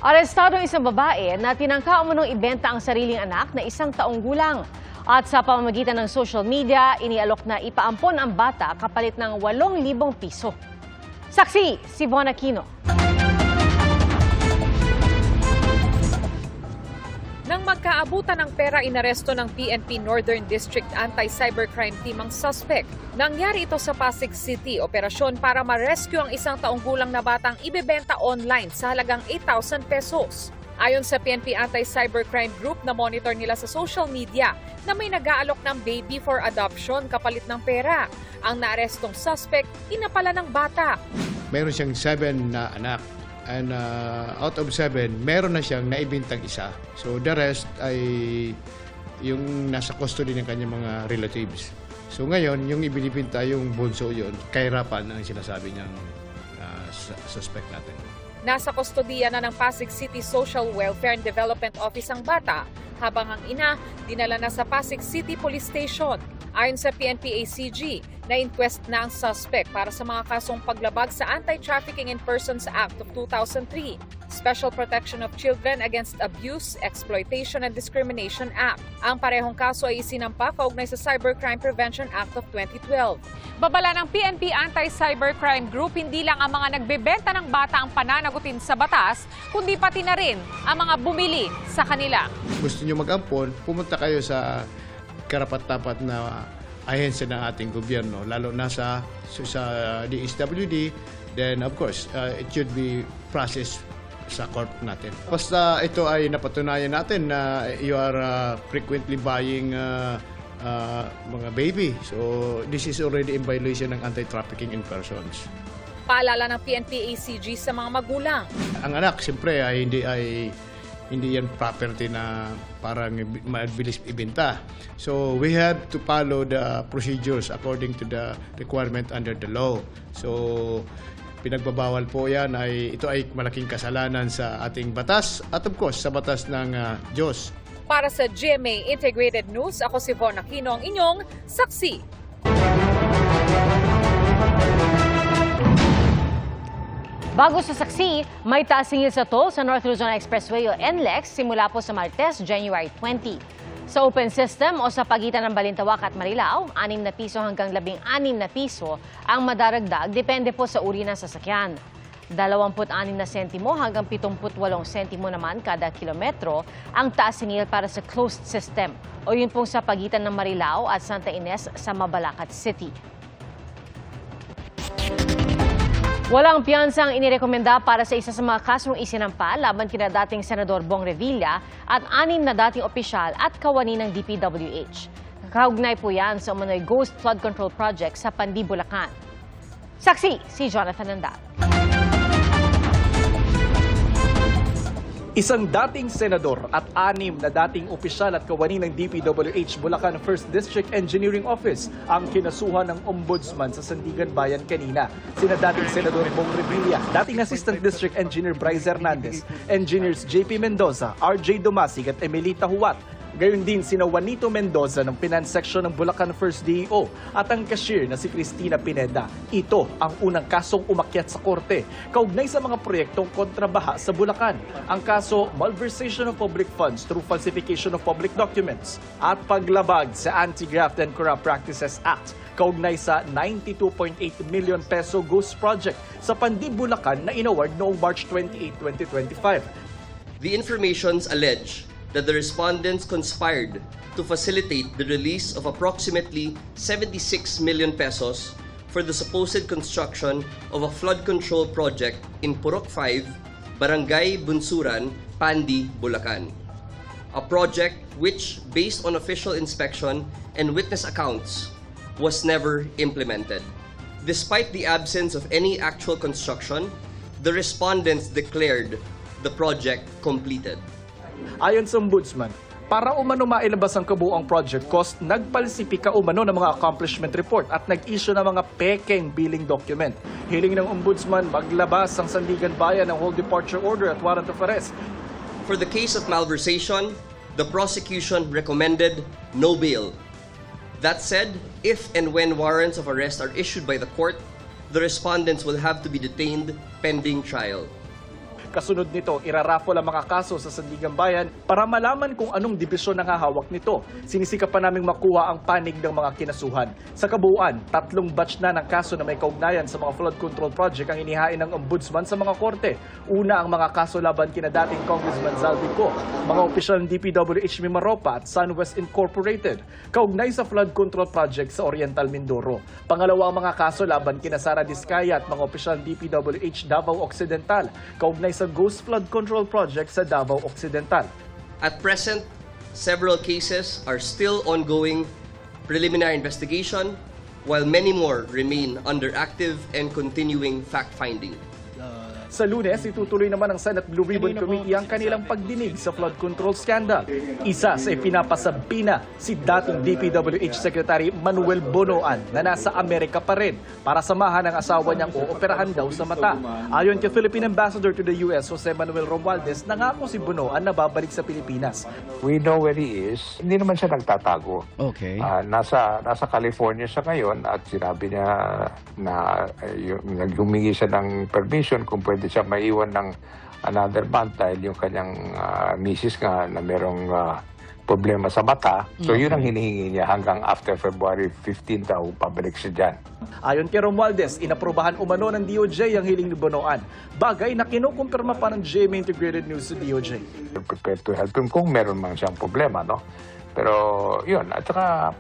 Arestado ang isang babae na tinangka umunong ibenta ang sariling anak na 1 taong gulang. At sa pamamagitan ng social media, inialok na ipaampon ang bata kapalit ng 8,000 piso. Saksi, si Von Aquino. Nang magkaabutan ng pera, inaresto ng PNP Northern District Anti-Cybercrime Team ang suspect. Nangyari ito sa Pasig City, operasyon para ma-rescue ang 1 taong gulang na batang ibebenta online sa halagang 8,000 pesos. Ayon sa PNP Anti-Cybercrime Group, na monitor nila sa social media na may nag-aalok ng baby for adoption kapalit ng pera. Ang naarestong suspect, inapala ng bata. Meron siyang 7 na anak. And out of 7, meron na siyang naibintang isa. So the rest ay yung nasa custody ng kanyang mga relatives. So ngayon, yung ibinibinta yung bunso yun, kahirapan ang sinasabi niyang suspect natin. Nasa kustodiya na ng Pasig City Social Welfare and Development Office ang bata, habang ang ina dinala na sa Pasig City Police Station. Ayon sa PNP-ACG, na-inquest na ang suspect para sa mga kasong paglabag sa Anti-Trafficking in Persons Act of 2003, Special Protection of Children Against Abuse, Exploitation and Discrimination Act. Ang parehong kaso ay isinampa kaugnay sa Cybercrime Prevention Act of 2012. Babala ng PNP Anti-Cybercrime Group, hindi lang ang mga nagbebenta ng bata ang pananagutin sa batas, kundi pati na rin ang mga bumili sa kanila. Gusto niyo mag-ampon, pumunta kayo sa karapat-dapat na ahensya ng ating gobyerno, lalo na sa DSWD, then of course, it should be processed sa court natin. Basta ito ay napatunayan natin na you are frequently buying mga baby. So this is already in violation ng Anti-Trafficking in Persons. Paalala ng PNP-ACG sa mga magulang. Ang anak, siyempre, hindi yan property na parang mabilis ibenta. So we have to follow the procedures according to the requirement under the law. So pinagbabawal po yan, ito ay malaking kasalanan sa ating batas at of course sa batas ng Diyos. Para sa GMA Integrated News, ako si Von Aquino, ang inyong saksi. Bago sa saksi, may taas singil sa toll sa North Luzon Expressway o NLEX simula po sa Martes, January 20. Sa open system o sa pagitan ng Balintawak at Marilao, 6 na piso hanggang 16 na piso ang madaragdag, depende po sa uri ng sasakyan. 26 na sentimo hanggang 78 sentimo naman kada kilometro ang taas singil para sa closed system o yun pong sa pagitan ng Marilao at Santa Ines sa Mabalacat City. Walang piyansa ang inirekomenda para sa isa sa mga kasong isinampa laban kina dating Senador Bong Revilla at 6 na dating opisyal at kawani ng DPWH. Kaugnay po yan sa umano'y Ghost Flood Control Project sa Pandi, Bulacan. Saksi, si Jonathan Nandal. Isang dating senador at 6 na dating opisyal at kawani ng DPWH Bulacan 1st District Engineering Office ang kinasuhan ng ombudsman sa Sandigan Bayan kanina. Sina dating Senador Bong Revilla, dating Assistant District Engineer Bryce Hernandez, Engineers JP Mendoza, RJ Dumasig at Emelita Huat. Gayon din sina Juanito Mendoza ng Finance Section ng Bulacan 1st DEO at ang cashier na si Cristina Pineda. Ito ang unang kasong umakyat sa korte kaugnay sa mga proyektong kontrabaha sa Bulacan. Ang kaso, malversation of public funds through falsification of public documents at paglabag sa Anti-Graft and Corrupt Practices Act kaugnay sa 92.8 million peso Ghost Project sa Pandi, Bulacan na inaward noong March 28, 2025. The informations allege that the respondents conspired to facilitate the release of approximately 76 million pesos for the supposed construction of a flood control project in Purok 5, Barangay Bunsuran, Pandi, Bulacan. A project which, based on official inspection and witness accounts, was never implemented. Despite the absence of any actual construction, the respondents declared the project completed. Ayon sa ombudsman, para umano mailabas ang kabuuang project cost, nagpalsipika umano ng mga accomplishment report at nag-issue ng mga pekeng billing document. Hiling ng ombudsman maglabas ang Sandigan Bayan ng whole departure order at warrant of arrest. For the case of malversation, the prosecution recommended no bail. That said, if and when warrants of arrest are issued by the court, the respondents will have to be detained pending trial. Kasunod nito, iraraffle ang mga kaso sa Sandigan Bayan para malaman kung anong dibisyon ang hahawak nito. Sinisikap pa naming makuha ang panig ng mga kinasuhan. Sa kabuuan, 3 batch na ng kaso na may kaugnayan sa mga flood control project ang inihain ng Ombudsman sa mga korte. Una ang mga kaso laban kina dating Congressman Zaldi Co, mga opisyal ng DPWH Mimaropa at SunWest Incorporated, kaugnay sa flood control project sa Oriental Mindoro. Pangalawa ang mga kaso laban kina Sara Diskaya at mga opisyal ng DPWH Davao Occidental, kaugnay sa Ghost Flood Control Project sa Davao Occidental. At present, several cases are still ongoing preliminary investigation, while many more remain under active and continuing fact-finding. Sa Lunes, itutuloy naman ng Senate Blue Ribbon Committee ang kanilang pagdinig sa flood control scandal. Isa sa ipinapasabina si dating DPWH Secretary Manuel Bonoan na nasa Amerika pa rin para samahan ang asawa niyang ooperahan daw sa mata. Ayon kay Philippine Ambassador to the US, Jose Manuel Romualdez, nangako si Bonoan na babalik sa Pilipinas. We know where he is. Hindi naman siya nagtatago. Okay. Nasa California siya ngayon at sinabi niya na naghumingi siya ng permission kung pwede siya maiwan ng another month dahil yung kanyang misis nga na merong problema sa mata. So yun ang hinihingi niya hanggang after February 15 daw pabalik siya dyan. Ayon kay Romualdez, inaprobahan umano ng DOJ ang hiling ni Bonoan. Bagay na kinukumpirma pa ng GMA Integrated News sa DOJ. We're prepared to help him kung meron man siyang problema, no? Pero yun, at saka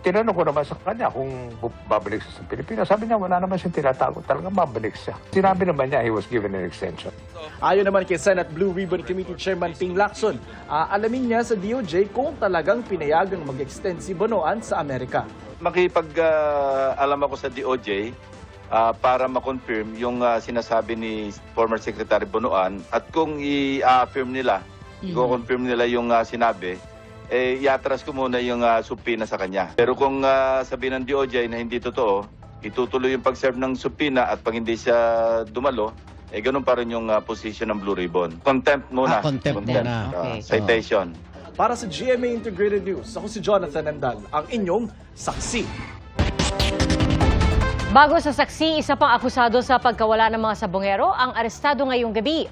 tinanong ko naman sa kanya kung babalik siya sa Pilipinas. Sabi niya, wala naman siyang tinatago. Talagang babalik siya. Sinabi naman niya, he was given an extension. Ayon naman kay Senate Blue Ribbon Committee Chairman Ping Lacson, alamin niya sa DOJ kung talagang pinayagang mag-extend si Bonoan sa Amerika. Alam ako sa DOJ para ma-confirm yung sinasabi ni former Secretary Bonoan at kung i-affirm nila, i-confirm nila yung sinabi, iatras ko muna yung subpoena sa kanya. Pero kung sabihin ng DOJ na hindi totoo, itutuloy yung pag-serve ng subpoena at pag hindi siya dumalo, ganun pa rin yung position ng Blue Ribbon. Contempt muna. Contempt muna. Okay. Citation. Para sa GMA Integrated News, ako si Jonathan Andal, ang inyong saksi. Bago sa saksi, isa pang akusado sa pagkawala ng mga sabongero ang arestado ngayong gabi.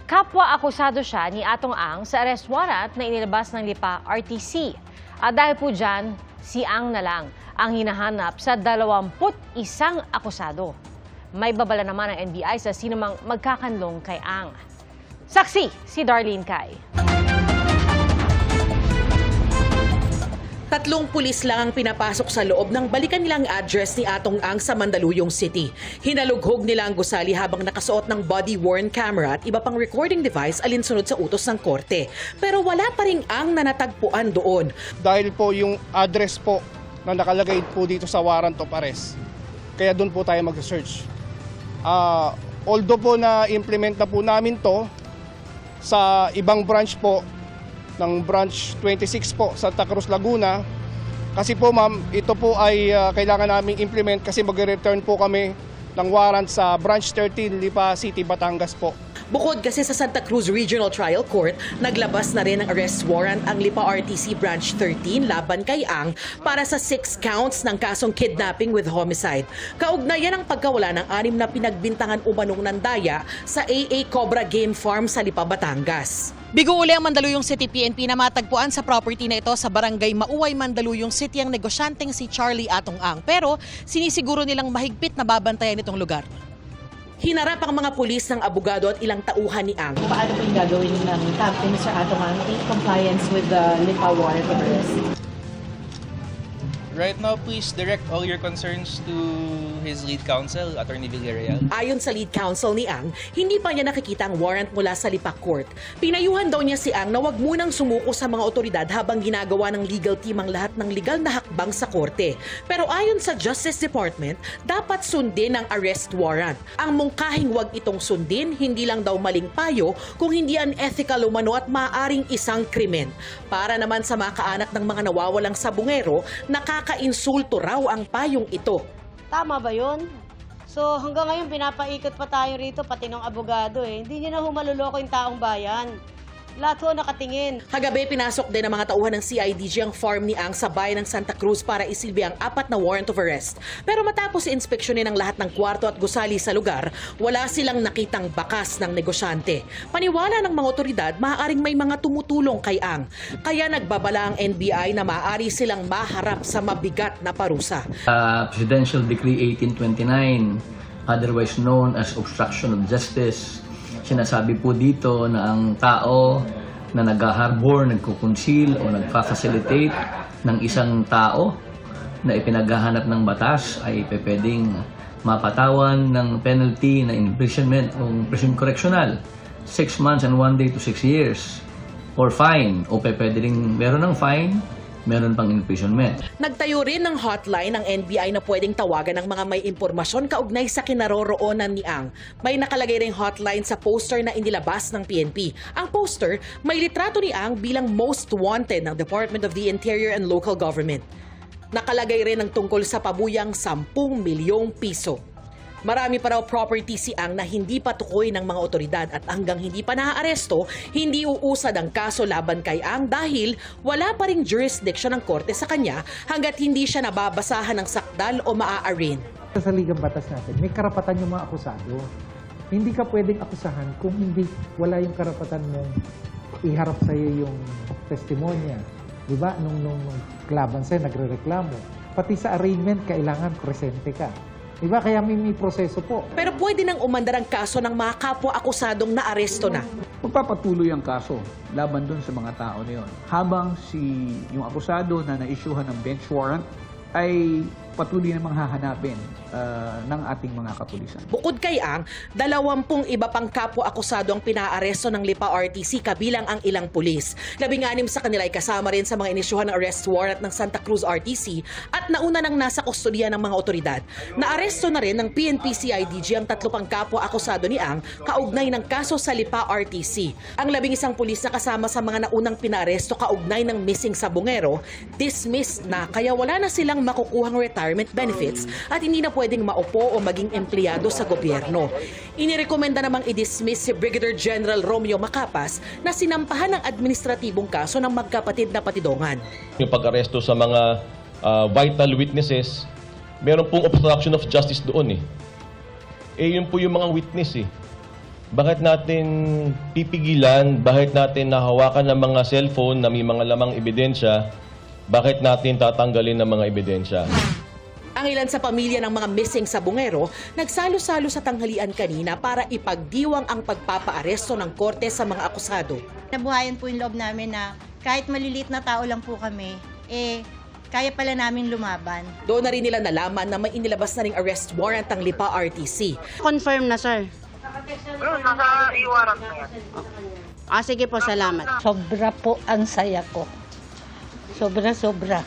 Kapwa akusado siya ni Atong Ang sa arrest warrant na inilabas ng Lipa RTC. At dahil po dyan, si Ang na lang ang hinahanap sa 21 akusado. May babala naman ang NBI sa sinumang magkakanlong kay Ang. Saksi, si Darlene Kai. 3 pulis lang ang pinapasok sa loob ng balikan nilang address ni Atong Ang sa Mandaluyong City. Hinalughog nila ang gusali habang nakasuot ng body-worn camera at iba pang recording device alinsunod sa utos ng korte. Pero wala pa ring Ang na natagpuan doon. Dahil po yung address po na nakalagay po dito sa warrant of arrest, kaya doon po tayo mag-search. Although po na-implement na po namin to sa ibang branch po, ng branch 26 po sa Santa Cruz, Laguna. Kasi po ma'am, ito po ay kailangan naming implement kasi mag-return po kami ng warrant sa branch 13 Lipa City, Batangas po. Bukod kasi sa Santa Cruz Regional Trial Court, naglabas na rin ng arrest warrant ang Lipa RTC Branch 13 laban kay Ang para sa 6 counts ng kasong kidnapping with homicide. Kaugnayan ang pagkawala ng 6 na pinagbintangan umanong ng daya sa AA Cobra Game Farm sa Lipa, Batangas. Bigo uli ang Mandaluyong City PNP na matagpuan sa property na ito sa barangay Mauway, Mandaluyong City ang negosyanteng si Charlie Atong Ang. Pero sinisiguro nilang mahigpit na babantayan itong lugar. Hinarap ang mga pulis ng abogado at ilang tauhan ni Ang. Paano po yung gagawin ng camp ni Mr. Atong Ang in compliance with the Lipa warrant of arrest? Right now, please direct all your concerns to his lead counsel, Attorney Villarreal. Ayon sa lead counsel ni Ang, hindi pa niya nakikita ang warrant mula sa Lipa Court. Pinayuhan daw niya si Ang na wag munang sumuko sa mga otoridad habang ginagawa ng legal team ang lahat ng legal na hakbang sa korte. Pero ayon sa Justice Department, dapat sundin ang arrest warrant. Ang mungkahing wag itong sundin, hindi lang daw maling payo, kung hindi unethical umano at maaaring isang krimen. Para naman sa mga kaanak ng mga nawawalang sabungero, nakaka-insulto raw ang payong ito. Tama ba yun? So hanggang ngayon pinapaikot pa tayo rito pati ng abogado eh. Hindi niyo na humaluloko yung taong bayan. Lahat ho nakatingin. Kagabi, pinasok din ng mga tauhan ng CIDG ang farm ni Ang sa bayan ng Santa Cruz para isilbi ang 4 na warrant of arrest. Pero matapos inspeksyonin ang lahat ng kwarto at gusali sa lugar, wala silang nakitang bakas ng negosyante. Paniwala ng mga otoridad, maaaring may mga tumutulong kay Ang. Kaya nagbabala ang NBI na maaari silang maharap sa mabigat na parusa. Presidential Decree 1829, otherwise known as obstruction of justice. Sinasabi po dito na ang tao na nag-harbor, nagkukonceal o nagfa-facilitate ng isang tao na ipinaghahanap ng batas ay pwedeng mapatawan ng penalty na imprisonment o prison correctional, 6 months and 1 day to 6 years, or fine, o pwede rin meron ng fine, meron pang imprisonment. Nagtayo rin ng hotline ng NBI na pwedeng tawagan ng mga may impormasyon kaugnay sa kinaroroonan ni Ang. May nakalagay ring hotline sa poster na inilabas ng PNP. Ang poster, may litrato ni Ang bilang most wanted ng Department of the Interior and Local Government. Nakalagay rin ang tungkol sa pabuyang 10 milyong piso. Marami pa raw property si Ang na hindi pa tukoy ng mga otoridad at hanggang hindi pa naaaresto, hindi uusad ang kaso laban kay Ang dahil wala pa ring jurisdiction ng korte sa kanya hanggat hindi siya nababasahan ng sakdal o maa-arraign. Sa ligang batas natin, may karapatan yung mga akusado. Hindi ka pwedeng akusahan kung hindi wala yung karapatan mong iharap sa iyo yung testimonya. Diba? Nung laban sa'yo, nagre-reklamo. Pati sa arraignment, kailangan presente ka. Diba? Kaya may proseso po. Pero pwede nang umandar ang kaso ng mga kapwa-akusadong naaresto na. Magpapatuloy ang kaso laban dun sa mga tao na yun. Habang yung akusado na na-issuehan ng bench warrant ay patuloy namang hahanapin ng ating mga kapulisan. Bukod kay Ang, 20 iba pang kapwa-akusado ang pinaaresto ng Lipa RTC kabilang ang ilang pulis. 16 sa kanila ay kasama rin sa mga inisyuhan ng arrest warrant ng Santa Cruz RTC at nauna nang nasa kustodiya ng mga otoridad. Naaresto na rin ng PNP-CIDG ang 3 pang kapwa-akusado ni Ang kaugnay ng kaso sa Lipa RTC. Ang 11 pulis na kasama sa mga naunang pinaaresto kaugnay ng missing sa Bungero, dismissed na kaya wala na silang makukuhang retirement benefits at hindi na pwedeng maupo o maging empleyado sa gobyerno. Inirekomenda namang i-dismiss si Brigadier General Romeo Macapas na sinampahan ng administratibong kaso ng magkapatid na patidongan. Yung pag-aresto sa mga vital witnesses, meron pong obstruction of justice doon eh. Yun po yung mga witness eh. Bakit natin pipigilan, bakit natin nahawakan ng mga cellphone na may mga lamang ebidensya, bakit natin tatanggalin ng mga ebidensya? Ang ilan sa pamilya ng mga missing sa Bungero, nagsalo-salo sa tanghalian kanina para ipagdiwang ang pagpapaaresto ng korte sa mga akusado. Nabuhayan po yung loob namin na kahit malilit na tao lang po kami, kaya pala namin lumaban. Doon na rin nila nalaman na may inilabas na ring arrest warrant ang Lipa RTC. Confirm na, sir. Nasa i-warrant na yan. Sige po, salamat. Sobra po ang saya ko. Sobra.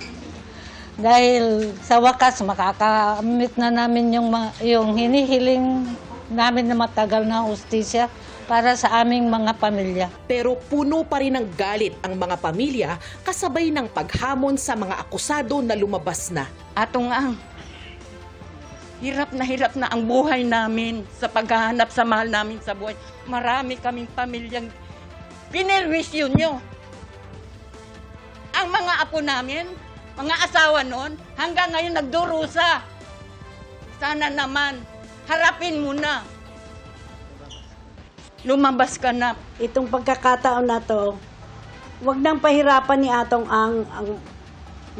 Dahil sa wakas, makakamit na namin yung hinihiling namin na matagal na hustisya para sa aming mga pamilya. Pero puno pa rin ng galit ang mga pamilya kasabay ng paghamon sa mga akusado na lumabas na. Atong Ang, hirap na ang buhay namin sa paghahanap sa mahal namin sa buhay. Marami kaming pamilyang pinirwisyo nyo. Ang mga apo namin, mga asawa noon, hanggang ngayon nagdurusa. Sana naman, harapin mo na. Lumabas ka na. Itong pagkakataon na to, wag nang pahirapan ni Atong ang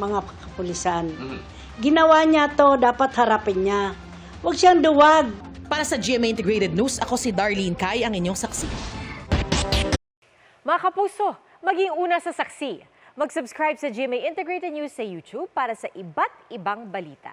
mga kapulisan. Ginawa niya to, dapat harapin niya. Wag siyang duwag. Para sa GMA Integrated News, ako si Darlene Kai, ang inyong saksi. Mga kapuso, maging una sa saksi. Mag-subscribe sa GMA Integrated News sa YouTube para sa iba't ibang balita.